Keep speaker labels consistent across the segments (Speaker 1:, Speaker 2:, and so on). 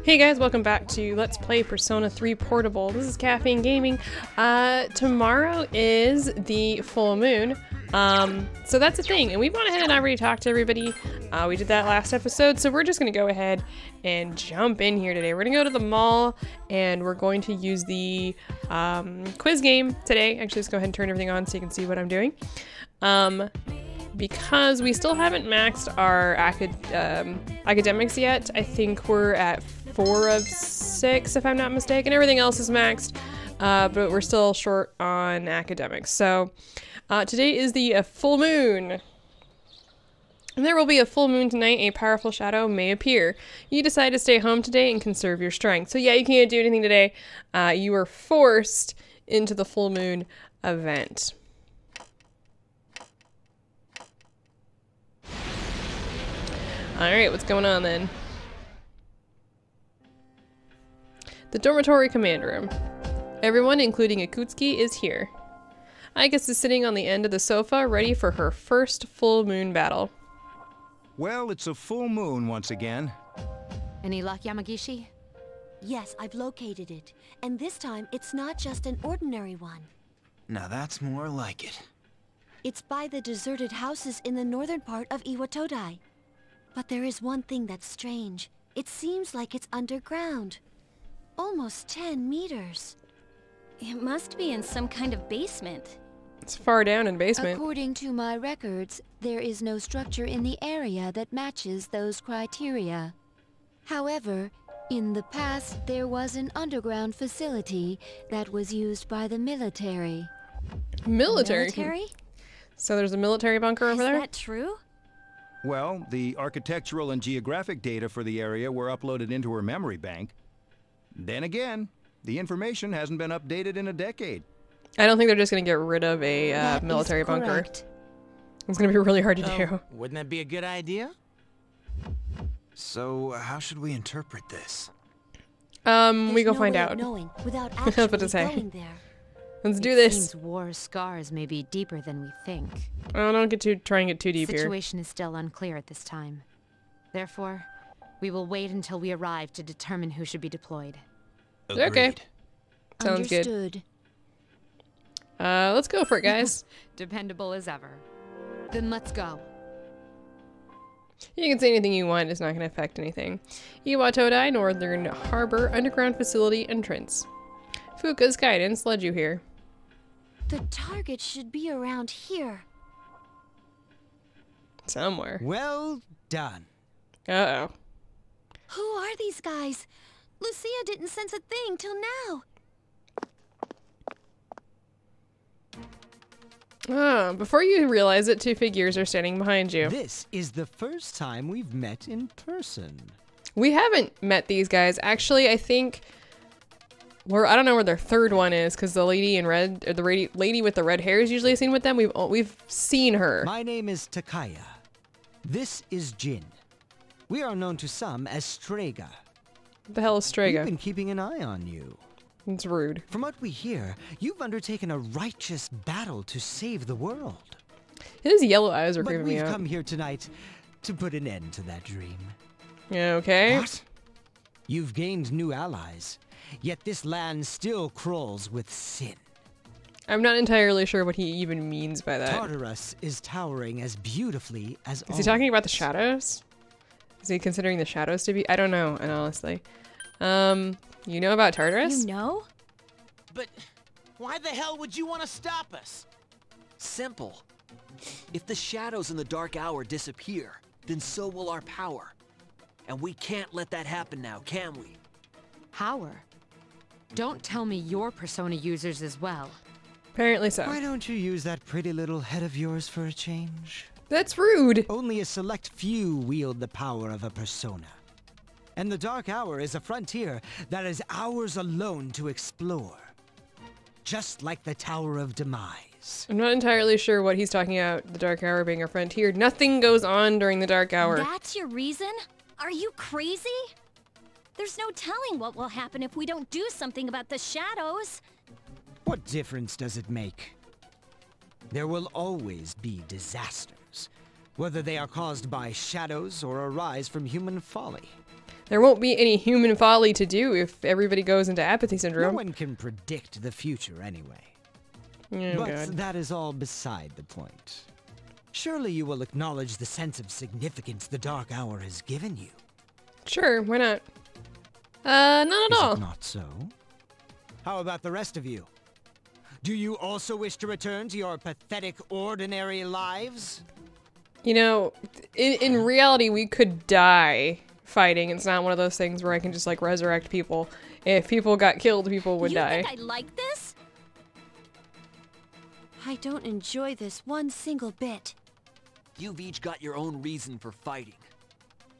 Speaker 1: Hey guys, welcome back to Let's Play Persona 3 Portable. This is Caffeine Gaming. Tomorrow is the full moon. So that's a thing, and we've gone ahead and already talked to everybody. We did that last episode, so we're just gonna go ahead and jump in here today. We're gonna go to the mall, and we're going to use the quiz game today. Actually, let's go ahead and turn everything on so you can see what I'm doing. Because we still haven't maxed our academics yet. I think we're at 4 of 6, if I'm not mistaken. Everything else is maxed, but we're still short on academics. So today is the full moon. And there will be a full moon tonight. A powerful shadow may appear. You decide to stay home today and conserve your strength. So yeah, you can't do anything today. You are forced into the full moon event. Alright, what's going on then? The dormitory command room. Everyone, including Akutsuki, is here. Igus is sitting on the end of the sofa, ready for her first full moon battle.
Speaker 2: Well, it's a full moon once again.
Speaker 3: Any luck, Yamagishi?
Speaker 4: Yes, I've located it. And this time, it's not just an ordinary one.
Speaker 2: Now that's more like it.
Speaker 4: It's by the deserted houses in the northern part of Iwatodai. But there is one thing that's strange. It seems like it's underground. Almost 10 meters.
Speaker 3: It must be in some kind of basement.
Speaker 1: It's far down in the basement.
Speaker 4: According to my records, there is no structure in the area that matches those criteria. However, in the past, there was an underground facility that was used by the military.
Speaker 1: Military? So there's a military bunker over there?
Speaker 3: Is that true?
Speaker 2: Well, the architectural and geographic data for the area were uploaded into her memory bank. Then again, the information hasn't been updated in a decade.
Speaker 1: I don't think they're just going to get rid of a military bunker. It's going to be really hard to do.
Speaker 5: Wouldn't that be a good idea?
Speaker 2: So, how should we interpret this?
Speaker 1: We go find out.
Speaker 4: Knowing without
Speaker 1: That's what to
Speaker 4: actually
Speaker 1: say.
Speaker 4: going there.
Speaker 1: Let's do this.
Speaker 3: Seems war scars may be deeper than we think.
Speaker 1: Oh, don't try and get too deep here.
Speaker 3: Situation is still unclear at this time. Therefore, we will wait until we arrive to determine who should be deployed.
Speaker 2: Agreed.
Speaker 1: Okay. Sounds
Speaker 4: Understood.
Speaker 1: good. Let's go for it, guys.
Speaker 3: Dependable as ever. Then let's go.
Speaker 1: You can say anything you want, it's not going to affect anything. Iwatodai Northern Harbor Underground Facility Entrance. Fuka's guidance led you here.
Speaker 4: The target should be around here.
Speaker 1: Somewhere.
Speaker 5: Well done.
Speaker 1: Uh-oh.
Speaker 4: Who are these guys? Lucia didn't sense a thing till now.
Speaker 1: Before you realize it, 2 figures are standing behind you.
Speaker 5: This is the first time we've met in person.
Speaker 1: We haven't met these guys. Actually, I think... I don't know where their third one is, because the lady in red, or the lady with the red hair is usually seen with them. We've seen her.
Speaker 5: My name is Takaya. This is Jin. We are known to some as Strega.
Speaker 1: What the hell is Strega?
Speaker 5: We've been keeping an eye on you.
Speaker 1: It's rude.
Speaker 5: From what we hear, you've undertaken a righteous battle to save the world.
Speaker 1: His yellow eyes are
Speaker 5: But
Speaker 1: creeping me
Speaker 5: we've
Speaker 1: out.
Speaker 5: come here tonight to put an end to that dream.
Speaker 1: Yeah, okay.
Speaker 5: What? You've gained new allies, yet this land still crawls with sin.
Speaker 1: I'm not entirely sure what he even means by that.
Speaker 5: Tartarus is towering as beautifully as
Speaker 1: Is he talking about the shadows? Is he considering the shadows to be? I don't know, and honestly. You know about Tartarus?
Speaker 3: You know?
Speaker 6: But why the hell would you want to stop us?
Speaker 7: Simple. If the shadows in the dark hour disappear, then so will our power. And we can't let that happen now, can we?
Speaker 3: Power. Don't tell me you're Persona users as well.
Speaker 1: Apparently so.
Speaker 5: Why don't you use that pretty little head of yours for a change?
Speaker 1: That's rude.
Speaker 5: Only a select few wield the power of a persona. And the Dark Hour is a frontier that is ours alone to explore. Just like the Tower of Demise.
Speaker 1: I'm not entirely sure what he's talking about, the Dark Hour being a frontier. Nothing goes on during the Dark Hour.
Speaker 8: That's your reason? Are you crazy? There's no telling what will happen if we don't do something about the shadows.
Speaker 5: What difference does it make? There will always be disasters, whether they are caused by shadows or arise from human folly.
Speaker 1: There won't be any human folly to do if everybody goes into apathy syndrome.
Speaker 5: No one can predict the future anyway.
Speaker 1: Oh,
Speaker 5: But
Speaker 1: God.
Speaker 5: that is all beside the point. Surely you will acknowledge the sense of significance the Dark Hour has given you.
Speaker 1: Sure, why not? Not at
Speaker 5: Is
Speaker 1: all.
Speaker 5: it not so? How about the rest of you? Do you also wish to return to your pathetic, ordinary lives?
Speaker 1: You know, in reality, we could die fighting. It's not one of those things where I can just, like, resurrect people. If people got killed, people would die.
Speaker 8: You think I like this?
Speaker 4: I don't enjoy this one single bit.
Speaker 7: You've each got your own reason for fighting.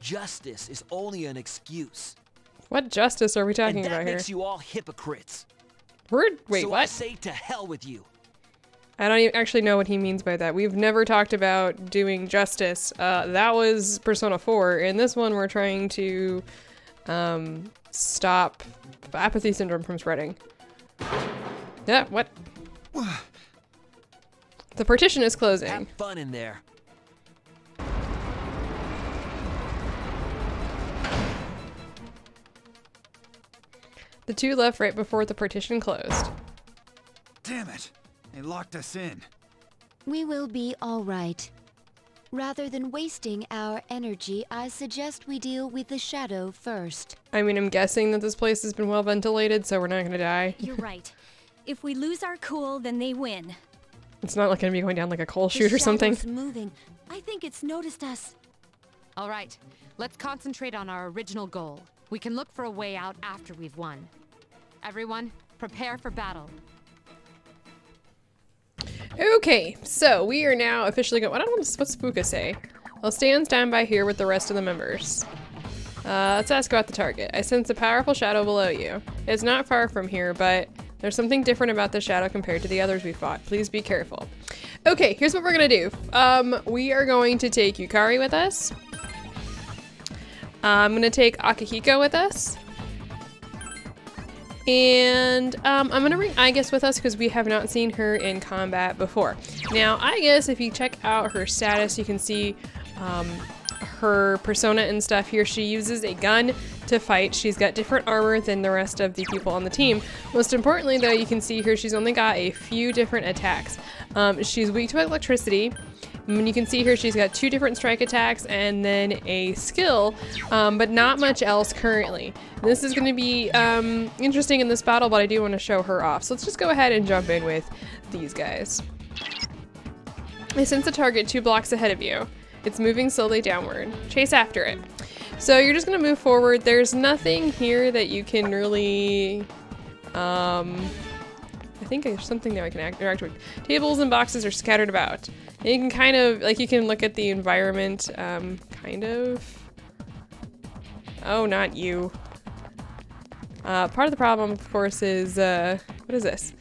Speaker 7: Justice is only an excuse.
Speaker 1: What justice are we talking
Speaker 7: And that
Speaker 1: about here?
Speaker 7: makes you all hypocrites.
Speaker 1: Wait,
Speaker 7: so
Speaker 1: what?
Speaker 7: I say to hell with you.
Speaker 1: I don't even actually know what he means by that. We've never talked about doing justice. That was Persona 4. In this one, we're trying to stop apathy syndrome from spreading. Yeah, what? The partition is closing.
Speaker 7: Have fun in there.
Speaker 1: The two left right before the partition closed.
Speaker 9: Damn it! They locked us in.
Speaker 4: We will be all right. Rather than wasting our energy, I suggest we deal with the shadow first.
Speaker 1: I mean, I'm guessing that this place has been well ventilated, so we're not gonna die.
Speaker 8: You're right. If we lose our cool, then they win.
Speaker 1: It's not like gonna be going down like a coal
Speaker 4: The
Speaker 1: chute or something.
Speaker 4: shadow's moving. I think it's noticed us.
Speaker 3: All right, let's concentrate on our original goal. We can look for a way out after we've won. Everyone, prepare for battle.
Speaker 1: Okay, so we are now officially going. I don't know what's Spooka say. I'll stay on standby here with the rest of the members. Let's ask about the target. I sense a powerful shadow below you. It's not far from here, but there's something different about the shadow compared to the others we fought. Please be careful. Okay, here's what we're gonna do. We are going to take Yukari with us. I'm gonna take Akihiko with us. And I'm gonna bring Aigis with us because we have not seen her in combat before. Now, Aigis, if you check out her status, you can see her persona and stuff here. She uses a gun to fight. She's got different armor than the rest of the people on the team. Most importantly, though, you can see here she's only got a few different attacks. She's weak to electricity. And you can see here she's got 2 different strike attacks and then a skill, but not much else currently. This is going to be interesting in this battle, but I do want to show her off. So let's just go ahead and jump in with these guys. I sense a target 2 blocks ahead of you. It's moving slowly downward. Chase after it. So you're just going to move forward. There's nothing here that you can really... I think there's something there I can interact with. Tables and boxes are scattered about. And you can kind of, like, you can look at the environment, kind of. Oh, not you. Part of the problem, of course, is, what is this?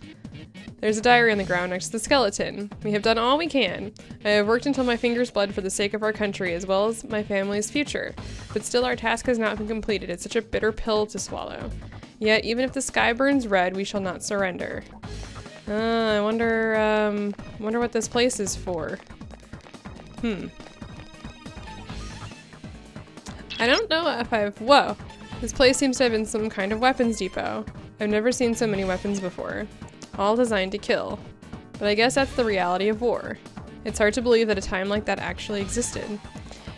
Speaker 1: There's a diary on the ground next to the skeleton. We have done all we can. I have worked until my fingers bled for the sake of our country, as well as my family's future. But still, our task has not been completed. It's such a bitter pill to swallow. Yet, even if the sky burns red, we shall not surrender. I wonder what this place is for. I don't know if whoa. This place seems to have been some kind of weapons depot. I've never seen so many weapons before. All designed to kill. But I guess that's the reality of war. It's hard to believe that a time like that actually existed.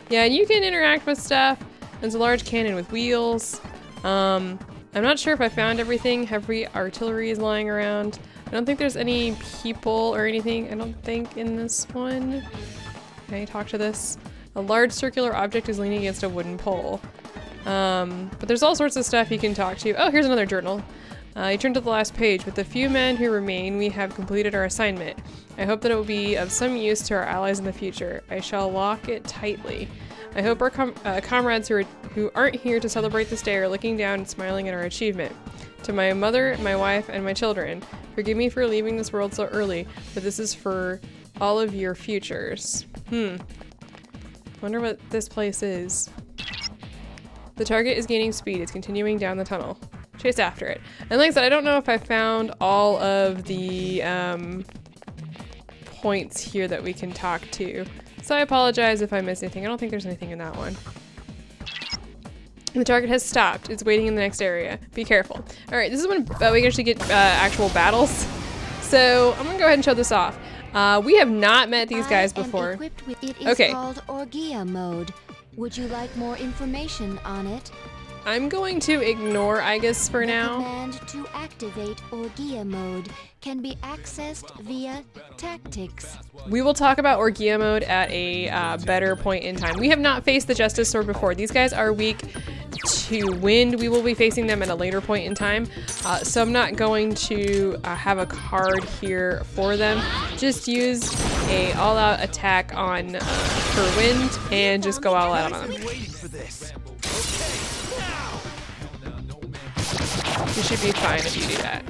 Speaker 1: Yeah, and you can interact with stuff. There's a large cannon with wheels. I'm not sure if I found everything. Heavy artillery is lying around. I don't think there's any people or anything, I don't think, in this one. Can I talk to this? A large circular object is leaning against a wooden pole. But there's all sorts of stuff you can talk to. Oh, here's another journal. You turn to the last page. With the few men who remain, we have completed our assignment. I hope that it will be of some use to our allies in the future. I shall lock it tightly. I hope our comrades who aren't here to celebrate this day are looking down and smiling at our achievement. To my mother, my wife, and my children, forgive me for leaving this world so early, but this is for all of your futures. Wonder what this place is. The target is gaining speed. It's continuing down the tunnel. Chase after it. And like I said, I don't know if I found all of the points here that we can talk to. So I apologize if I missed anything. I don't think there's anything in that one. The target has stopped. It's waiting in the next area. Be careful. All right, this is when we can actually get actual battles. So I'm gonna go ahead and show this off. We have not met these guys before.
Speaker 4: It is called Orgia mode. Would you like more information on it?
Speaker 1: I'm going to ignore Igus for now.
Speaker 4: The command to activate Orgia mode can be accessed via tactics.
Speaker 1: We will talk about Orgia mode at a better point in time. We have not faced the Justice Sword before. These guys are weak to wind. We will be facing them at a later point in time. So I'm not going to have a card here for them. Just use a all-out attack on for wind and just go all out on them. You should be fine if you do that.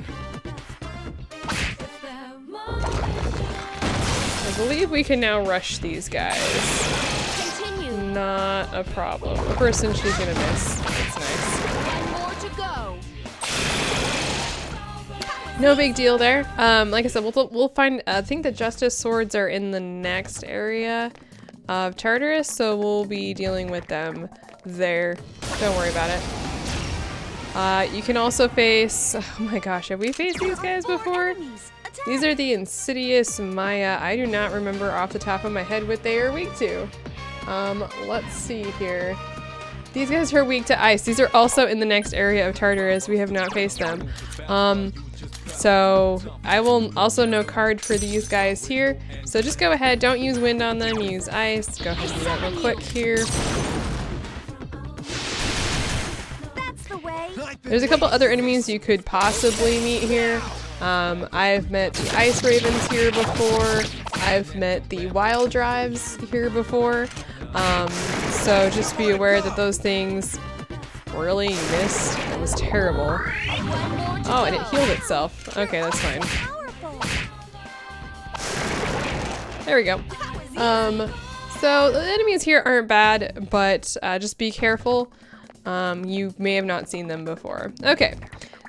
Speaker 1: I believe we can now rush these guys.
Speaker 8: Continue.
Speaker 1: Not a problem. The person she's gonna miss. That's nice.
Speaker 8: More to go.
Speaker 1: No big deal there. Like I said, we'll find. I think the Justice Swords are in the next area of Tartarus, so we'll be dealing with them there. Don't worry about it. You can also face, oh my gosh, have we faced these guys before? These are the Insidious Maya. I do not remember off the top of my head what they are weak to. Let's see here. These guys are weak to ice. These are also in the next area of Tartarus. We have not faced them. So I will also no card for these guys here. So just go ahead, don't use wind on them, use ice. Go ahead and do that real quick here. There's a couple other enemies you could possibly meet here. I've met the Ice Ravens here before. I've met the Wild Drives here before. So just be aware that those things really missed. It was terrible. Oh, and it healed itself. Okay, that's fine. There we go. So the enemies here aren't bad, but just be careful. You may have not seen them before. Okay,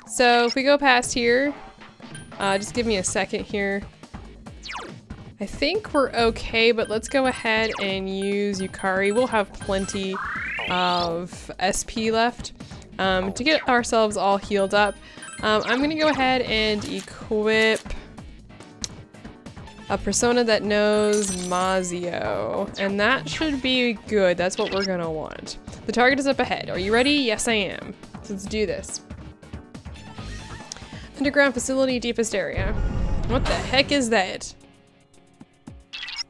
Speaker 1: so if we go past here, just give me a second here. I think we're okay, but let's go ahead and use Yukari. We'll have plenty of SP left to get ourselves all healed up. I'm gonna go ahead and equip a persona that knows Mazio, and that should be good. That's what we're gonna want. The target is up ahead. Are you ready? Yes, I am. So let's do this. Underground facility, deepest area. What the heck is that?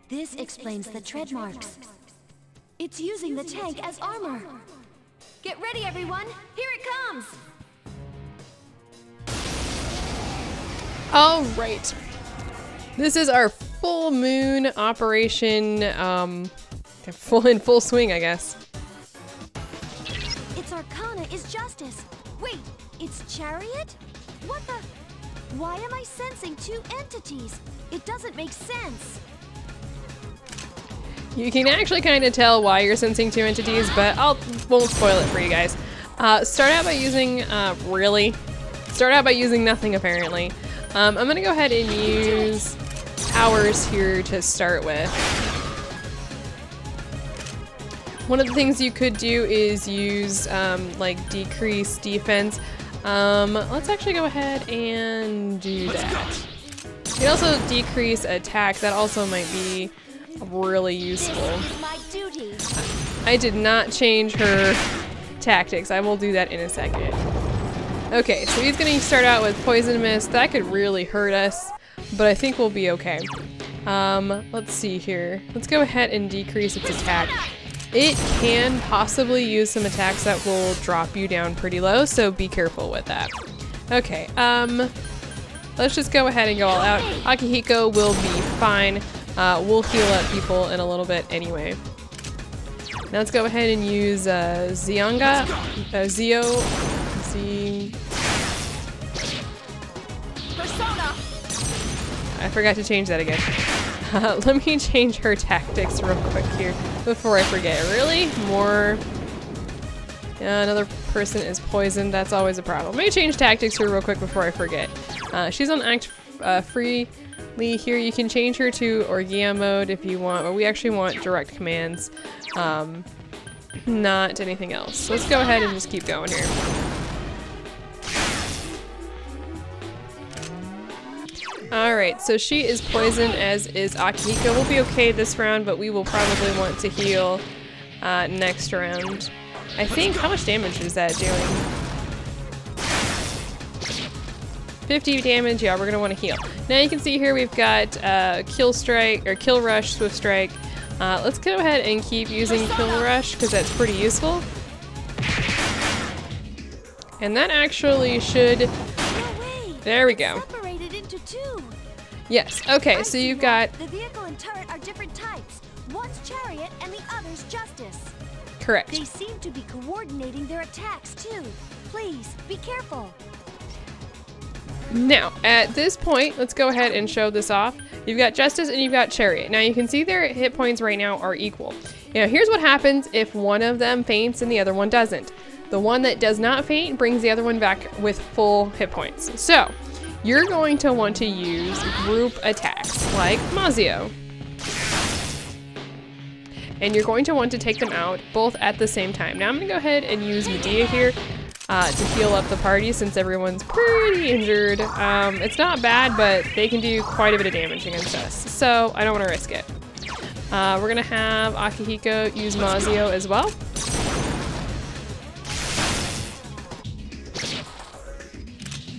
Speaker 8: This explains the tread marks. It's using the tank as armor. Get ready, everyone. Here it comes.
Speaker 1: All right. This is our full moon operation, in full swing, I guess.
Speaker 8: Its arcana is justice. Wait, it's Chariot? What the? Why am I sensing two entities? It doesn't make sense.
Speaker 1: You can actually kind of tell why you're sensing two entities, but won't spoil it for you guys. Start out by using, nothing apparently. I'm gonna go ahead and use powers here to start with. One of the things you could do is use like decrease defense. Let's actually go ahead and do that. You can also decrease attack. That also might be really useful. I did not change her tactics. I will do that in a second. Okay, so he's gonna start out with Poison Mist. That could really hurt us, but I think we'll be okay. Let's see here. Let's go ahead and decrease its attack. It can possibly use some attacks that will drop you down pretty low, so be careful with that. Okay, let's just go ahead and go all out. Akihiko will be fine. We'll heal up people in a little bit anyway. Now let's go ahead and use Zionga,
Speaker 8: Persona.
Speaker 1: I forgot to change that again. Let me change her tactics real quick here before I forget. Really? More? Another person is poisoned. That's always a problem. Let me change tactics here real quick before I forget. She's on act freely here. You can change her to Orgia mode if you want, but we actually want direct commands. not anything else. So let's go ahead and just keep going here. Alright, so she is poisoned, as is Akihiko. We'll be okay this round, but we will probably want to heal next round. I think, how much damage is that doing? 50 damage, yeah, we're gonna want to heal. Now you can see here we've got Kill Strike, or Kill Rush, Swift Strike. Let's go ahead and keep using Kill Rush, because that's pretty useful. And that actually should... There we go.
Speaker 8: Separated into two.
Speaker 1: Yes, okay, so you've got...
Speaker 8: The vehicle and turret are different types. One's Chariot and the other's Justice.
Speaker 1: Correct.
Speaker 8: They seem to be coordinating their attacks too. Please, be careful.
Speaker 1: Now, at this point, let's go ahead and show this off. You've got Justice and you've got Chariot. Now you can see their hit points right now are equal. Now here's what happens if one of them faints and the other one doesn't. The one that does not faint brings the other one back with full hit points. So, you're going to want to use group attacks, like Mazio. And you're going to want to take them out both at the same time. Now I'm going to go ahead and use Medea here to heal up the party since everyone's pretty injured. It's not bad, but they can do quite a bit of damage against us. So I don't want to risk it. We're going to have Akihiko use Mazio as well.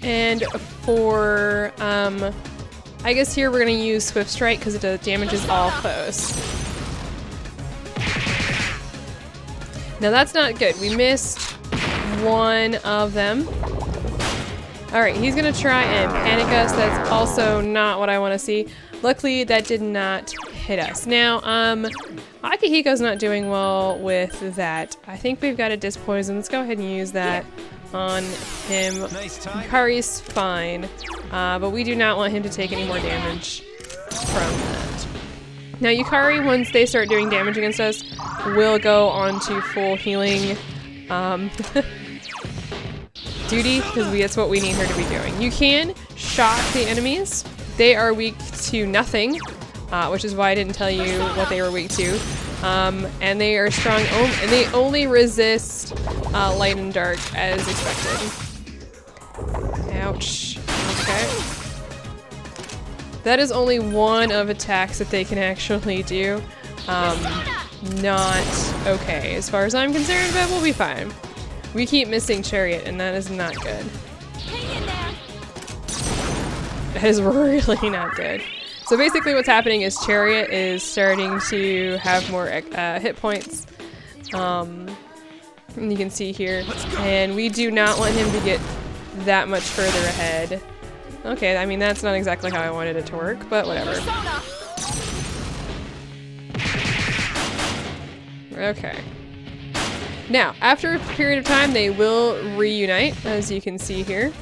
Speaker 1: And for, I guess here we're going to use Swift Strike because it damages all foes. Now that's not good. We missed one of them. Alright, he's going to try and panic us. That's also not what I want to see. Luckily, that did not hit us. Now, Akihiko's not doing well with that. I think we've got a Disc Poison. Let's go ahead and use that on him. Yukari's fine, but we do not want him to take any more damage from that. Now Yukari, once they start doing damage against us, will go on to full healing duty, because that's what we need her to be doing. You can shock the enemies. They are weak to nothing, which is why I didn't tell you what they were weak to. And they are strong, and they only resist light and dark as expected. Ouch. Okay. That is only one of attacks that they can actually do. Not okay as far as I'm concerned, but we'll be fine. We keep missing Chariot, and that is not good. That is really not good. So basically what's happening is Chariot is starting to have more hit points. And you can see here. And we do not want him to get that much further ahead. Okay, I mean, that's not exactly how I wanted it to work, but whatever. Okay. Now, after a period of time, they will reunite, as you can see here.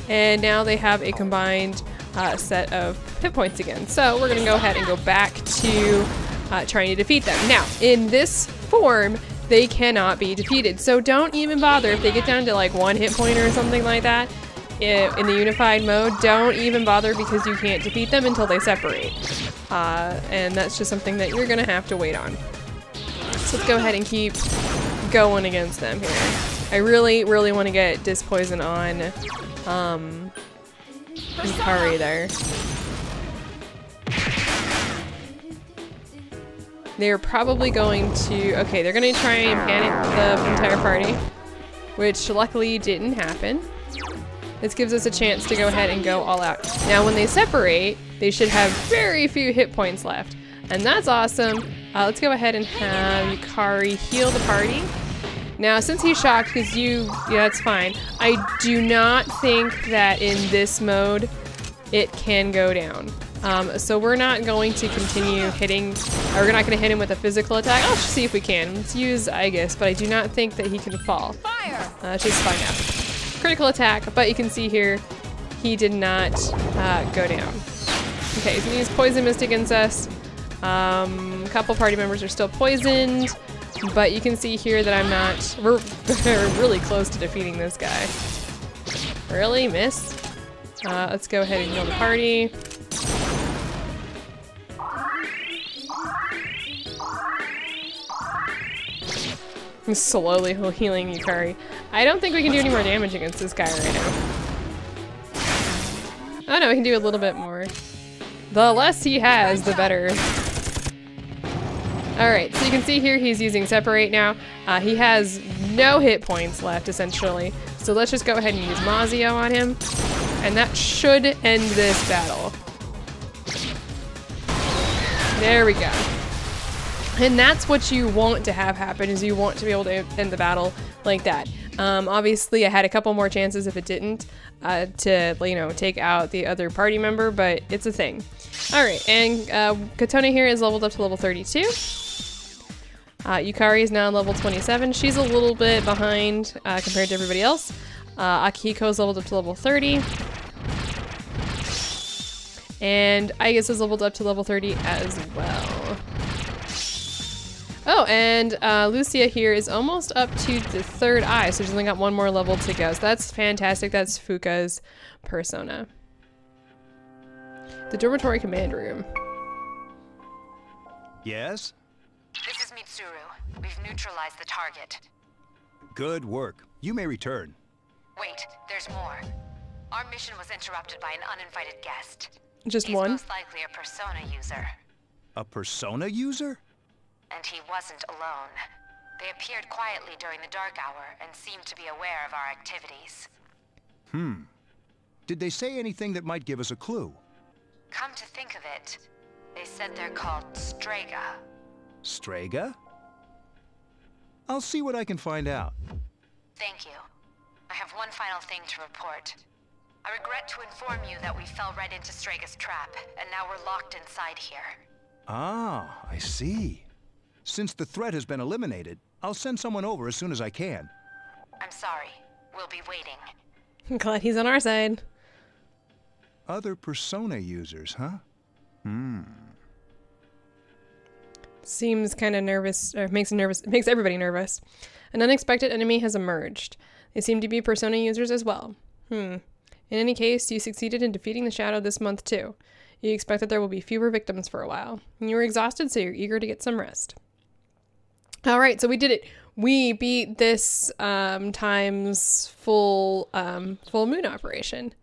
Speaker 1: And now they have a combined set of hit points again. So we're going to go ahead and go back to trying to defeat them. Now, in this form, they cannot be defeated. So don't even bother if they get down to like 1 hit point or something like that in the unified mode. Don't even bother because you can't defeat them until they separate. And that's just something that you're going to have to wait on. So let's go ahead and keep going against them here. I really, really want to get Disc Poison on Yukari there. They're probably going to... Okay, they're going to try and panic the entire party, which luckily didn't happen. This gives us a chance to go ahead and go all out. Now, when they separate, they should have very few hit points left, and that's awesome. Let's go ahead and have Yukari heal the party. Now, since he's shocked, because yeah, that's fine. I do not think that in this mode it can go down. So we're not going to continue hitting, or we're not going to hit him with a physical attack. I'll just see if we can. Let's use Aegis, but I do not think that he can fall. Fire! Just find out. Critical attack, but you can see here, he did not go down. Okay, so he used Poison Mist against us. A couple party members are still poisoned, but you can see here that I'm not, we're really close to defeating this guy. Really? Miss? Let's go ahead and heal the party. I'm slowly healing Yukari. I don't think we can do any more damage against this guy right now. Oh no, we can do a little bit more. The less he has, the better. Alright, so you can see here he's using Separate now. He has no hit points left, essentially. So let's just go ahead and use Mazio on him. And that should end this battle. There we go. And that's what you want to have happen, is you want to be able to end the battle like that. Obviously, I had a couple more chances if it didn't to, you know, take out the other party member, but it's a thing. Alright, and Katona here is leveled up to level 32. Yukari is now level 27. She's a little bit behind compared to everybody else. Akihiko's leveled up to level 30. And Aigis is leveled up to level 30 as well. Oh, and Lucia here is almost up to the 3rd eye, so she's only got one more level to go. So that's fantastic. That's Fuka's persona. The dormitory command room.
Speaker 2: Yes?
Speaker 3: This is Mitsuru. We've neutralized the target.
Speaker 2: Good work. You may return.
Speaker 3: Wait, there's more. Our mission was interrupted by an uninvited guest.
Speaker 1: Just
Speaker 3: He's
Speaker 1: one?
Speaker 3: most likely a persona user.
Speaker 2: A persona user?
Speaker 3: And he wasn't alone. They appeared quietly during the dark hour and seemed to be aware of our activities.
Speaker 2: Did they say anything that might give us a clue?
Speaker 3: Come to think of it, they said they're called Strega.
Speaker 2: Strega? I'll see what I can find out.
Speaker 3: Thank you. I have one final thing to report. I regret to inform you that we fell right into Strega's trap, and now we're locked inside here.
Speaker 2: Ah, I see. Since the threat has been eliminated, I'll send someone over as soon as I can.
Speaker 3: I'm sorry. We'll be waiting.
Speaker 1: I'm glad he's on our side.
Speaker 2: Other persona users, huh?
Speaker 1: Seems kind of nervous, or makes everybody nervous. An unexpected enemy has emerged. They seem to be persona users as well. In any case, you succeeded in defeating the shadow this month too. You expect that there will be fewer victims for a while. You were exhausted, so you're eager to get some rest. Alright, so we did it. We beat this times full moon operation.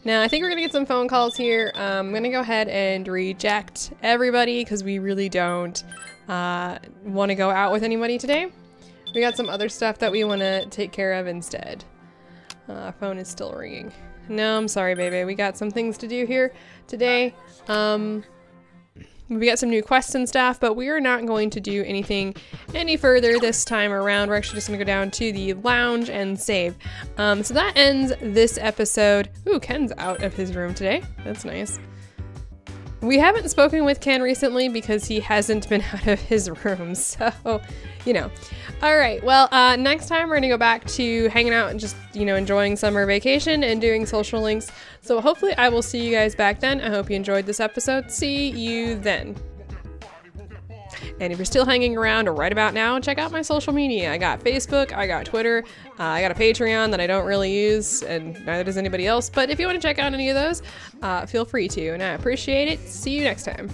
Speaker 1: Now, I think we're going to get some phone calls here. I'm going to go ahead and reject everybody because we really don't want to go out with anybody today. We got some other stuff that we want to take care of instead. Phone is still ringing. No, I'm sorry, baby. We got some things to do here today. We got some new quests and stuff, but we are not going to do anything any further this time around. We're actually just going to go down to the lounge and save. So that ends this episode. Ooh, Ken's out of his room today. That's nice. We haven't spoken with Ken recently because he hasn't been out of his room, so, you know. All right, well, next time we're gonna go back to hanging out and just, you know, enjoying summer vacation and doing social links. So hopefully I will see you guys back then. I hope you enjoyed this episode. See you then. And if you're still hanging around right about now, check out my social media. I got Facebook, I got Twitter, I got a Patreon that I don't really use, and neither does anybody else. But if you want to check out any of those, feel free to, and I appreciate it. See you next time.